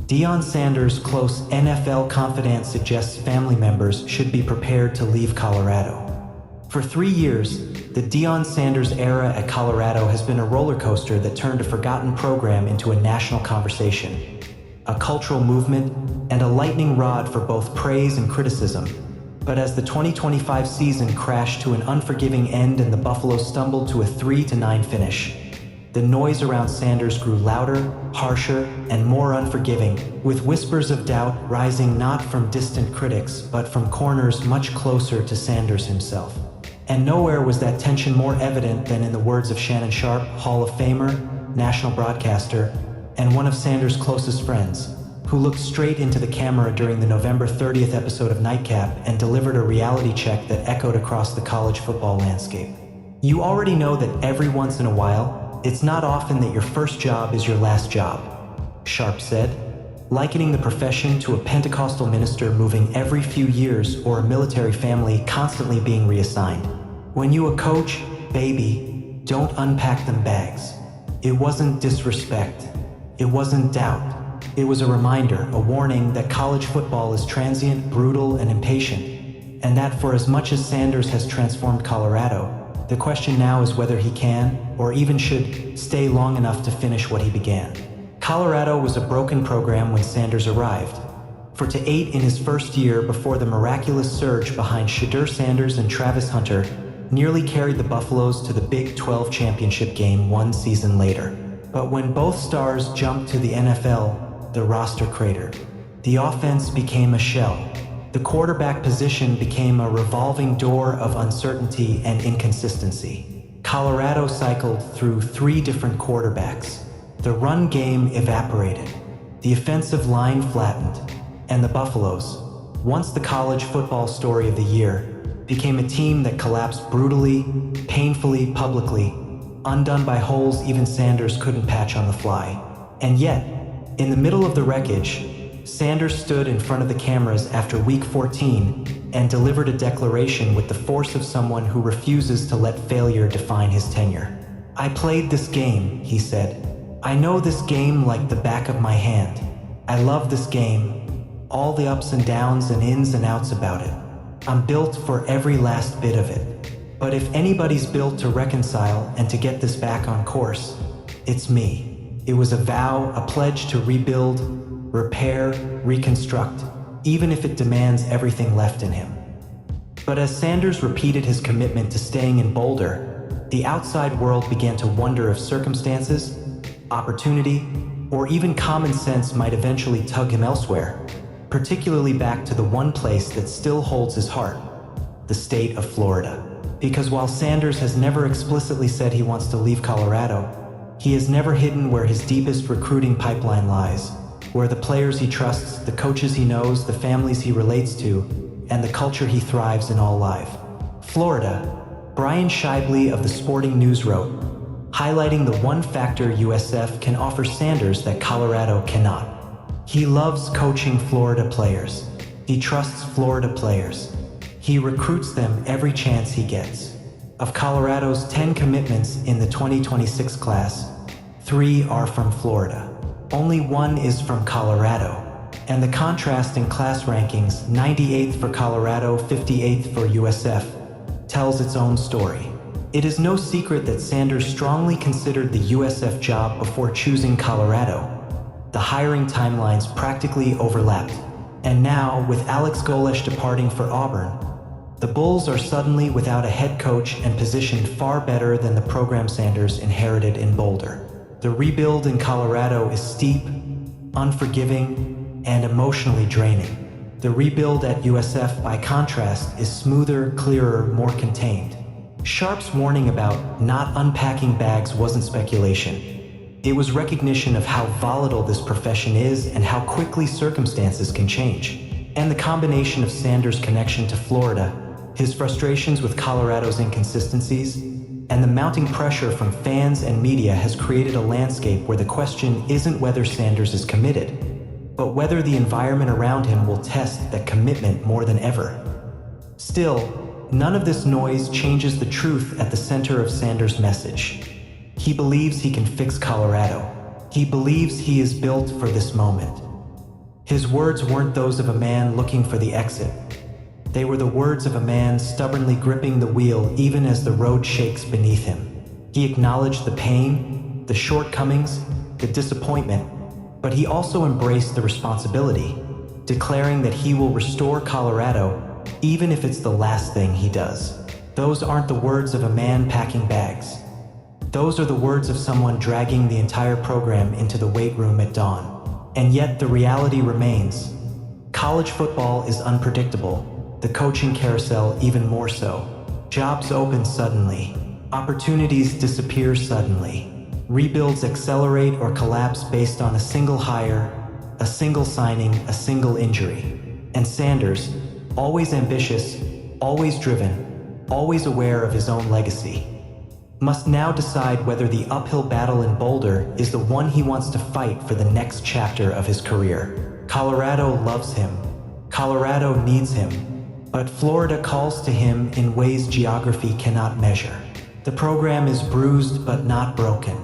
Deion Sanders' close NFL confidant suggests family members should be prepared to leave Colorado. For 3 years, the Deion Sanders era at Colorado has been a roller coaster that turned a forgotten program into a national conversation, a cultural movement, and a lightning rod for both praise and criticism. But as the 2025 season crashed to an unforgiving end and the Buffaloes stumbled to a 3-9 finish, the noise around Sanders grew louder, harsher, and more unforgiving, with whispers of doubt rising not from distant critics but from corners much closer to Sanders himself. And nowhere was that tension more evident than in the words of Shannon Sharpe, Hall of Famer, national broadcaster, and one of Sanders' closest friends, who looked straight into the camera during the November 30th episode of Nightcap and delivered a reality check that echoed across the college football landscape. You already know that every once in a while, it's not often that your first job is your last job, Sharpe said, likening the profession to a Pentecostal minister moving every few years or a military family constantly being reassigned. When you a coach, baby, don't unpack them bags. It wasn't disrespect. It wasn't doubt. It was a reminder, a warning that college football is transient, brutal, and impatient, and that for as much as Sanders has transformed Colorado, the question now is whether he can, or even should, stay long enough to finish what he began. Colorado was a broken program when Sanders arrived. For to 8 in his first year before the miraculous surge behind Shedeur Sanders and Travis Hunter nearly carried the Buffaloes to the Big 12 championship game 1 season later. But when both stars jumped to the NFL, the roster cratered. The offense became a shell. The quarterback position became a revolving door of uncertainty and inconsistency. Colorado cycled through 3 different quarterbacks. The run game evaporated. The offensive line flattened. And the Buffaloes, once the college football story of the year, became a team that collapsed brutally, painfully, publicly, undone by holes even Sanders couldn't patch on the fly. And yet, in the middle of the wreckage, Sanders stood in front of the cameras after week 14 and delivered a declaration with the force of someone who refuses to let failure define his tenure. "I played this game," he said. "I know this game like the back of my hand. I love this game, all the ups and downs and ins and outs about it. I'm built for every last bit of it. But if anybody's built to reconcile and to get this back on course, it's me." It was a vow, a pledge to rebuild, repair, reconstruct, even if it demands everything left in him. But as Sanders repeated his commitment to staying in Boulder, the outside world began to wonder if circumstances, opportunity, or even common sense might eventually tug him elsewhere, particularly back to the one place that still holds his heart, the state of Florida. Because while Sanders has never explicitly said he wants to leave Colorado, he has never hidden where his deepest recruiting pipeline lies, where the players he trusts, the coaches he knows, the families he relates to, and the culture he thrives in all life. Florida, Brian Shibley of the Sporting News wrote, highlighting the one factor USF can offer Sanders that Colorado cannot. He loves coaching Florida players. He trusts Florida players. He recruits them every chance he gets. Of Colorado's 10 commitments in the 2026 class, 3 are from Florida. Only 1 is from Colorado. And the contrast in class rankings, 98th for Colorado, 58th for USF, tells its own story. It is no secret that Sanders strongly considered the USF job before choosing Colorado. The hiring timelines practically overlapped. And now, with Alex Golesh departing for Auburn, the Bulls are suddenly without a head coach and positioned far better than the program Sanders inherited in Boulder. The rebuild in Colorado is steep, unforgiving, and emotionally draining. The rebuild at USF, by contrast, is smoother, clearer, more contained. Sharpe's warning about not unpacking bags wasn't speculation. It was recognition of how volatile this profession is and how quickly circumstances can change. And the combination of Sanders' connection to Florida, his frustrations with Colorado's inconsistencies, and the mounting pressure from fans and media has created a landscape where the question isn't whether Sanders is committed, but whether the environment around him will test that commitment more than ever. Still, none of this noise changes the truth at the center of Sanders' message. He believes he can fix Colorado. He believes he is built for this moment. His words weren't those of a man looking for the exit. They were the words of a man stubbornly gripping the wheel even as the road shakes beneath him. He acknowledged the pain, the shortcomings, the disappointment, but he also embraced the responsibility, declaring that he will restore Colorado even if it's the last thing he does. Those aren't the words of a man packing bags. Those are the words of someone dragging the entire program into the weight room at dawn. And yet the reality remains. College football is unpredictable, the coaching carousel even more so. Jobs open suddenly. Opportunities disappear suddenly. Rebuilds accelerate or collapse based on a single hire, a single signing, a single injury. And Sanders, always ambitious, always driven, always aware of his own legacy, must now decide whether the uphill battle in Boulder is the one he wants to fight for the next chapter of his career. Colorado loves him. Colorado needs him. But Florida calls to him in ways geography cannot measure. The program is bruised but not broken.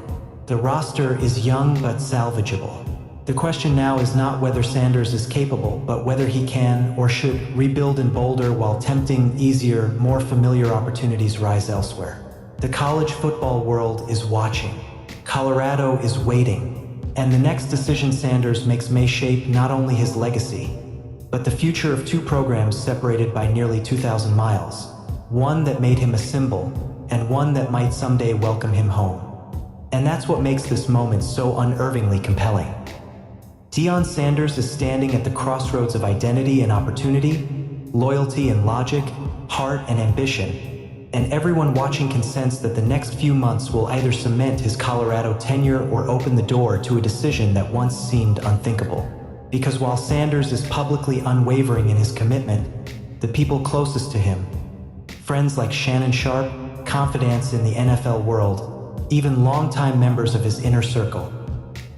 The roster is young but salvageable. The question now is not whether Sanders is capable, but whether he can or should rebuild in Boulder while tempting, easier, more familiar opportunities rise elsewhere. The college football world is watching. Colorado is waiting. And the next decision Sanders makes may shape not only his legacy, but the future of two programs separated by nearly 2,000 miles. One that made him a symbol, and one that might someday welcome him home. And that's what makes this moment so unervingly compelling. Deion Sanders is standing at the crossroads of identity and opportunity, loyalty and logic, heart and ambition. And everyone watching can sense that the next few months will either cement his Colorado tenure or open the door to a decision that once seemed unthinkable. Because while Sanders is publicly unwavering in his commitment, the people closest to him, friends like Shannon Sharp, confidants in the NFL world, even longtime members of his inner circle,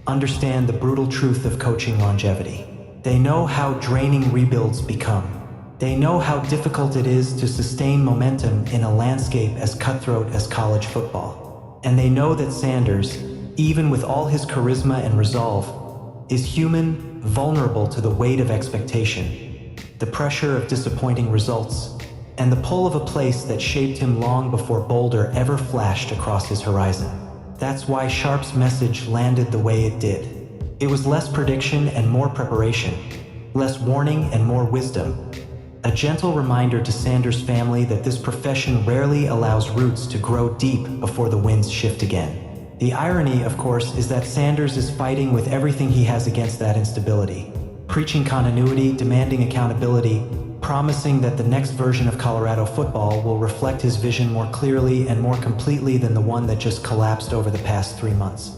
understand the brutal truth of coaching longevity. They know how draining rebuilds become. They know how difficult it is to sustain momentum in a landscape as cutthroat as college football. And they know that Sanders, even with all his charisma and resolve, is human, vulnerable to the weight of expectation, the pressure of disappointing results, and the pull of a place that shaped him long before Boulder ever flashed across his horizon. That's why Sharp's message landed the way it did. It was less prediction and more preparation, less warning and more wisdom. A gentle reminder to Sanders' family that this profession rarely allows roots to grow deep before the winds shift again. The irony, of course, is that Sanders is fighting with everything he has against that instability, preaching continuity, demanding accountability, promising that the next version of Colorado football will reflect his vision more clearly and more completely than the one that just collapsed over the past 3 months.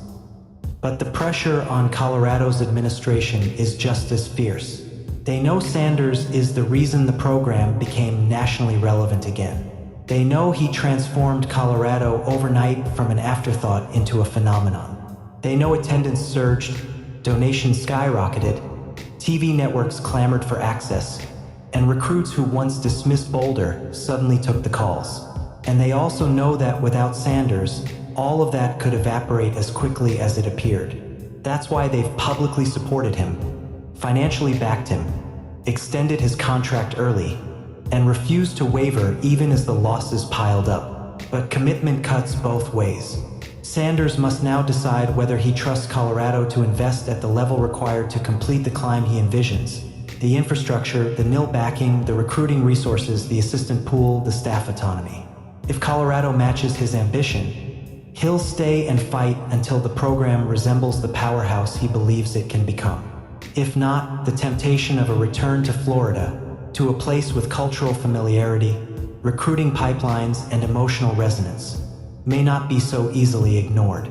But the pressure on Colorado's administration is just as fierce. They know Sanders is the reason the program became nationally relevant again. They know he transformed Colorado overnight from an afterthought into a phenomenon. They know attendance surged, donations skyrocketed, TV networks clamored for access, and recruits who once dismissed Boulder suddenly took the calls. And they also know that without Sanders, all of that could evaporate as quickly as it appeared. That's why they've publicly supported him, financially backed him, extended his contract early, and refused to waver even as the losses piled up. But commitment cuts both ways. Sanders must now decide whether he trusts Colorado to invest at the level required to complete the climb he envisions. The infrastructure, the NIL backing, the recruiting resources, the assistant pool, the staff autonomy. If Colorado matches his ambition, he'll stay and fight until the program resembles the powerhouse he believes it can become. If not, the temptation of a return to Florida, to a place with cultural familiarity, recruiting pipelines, and emotional resonance, may not be so easily ignored.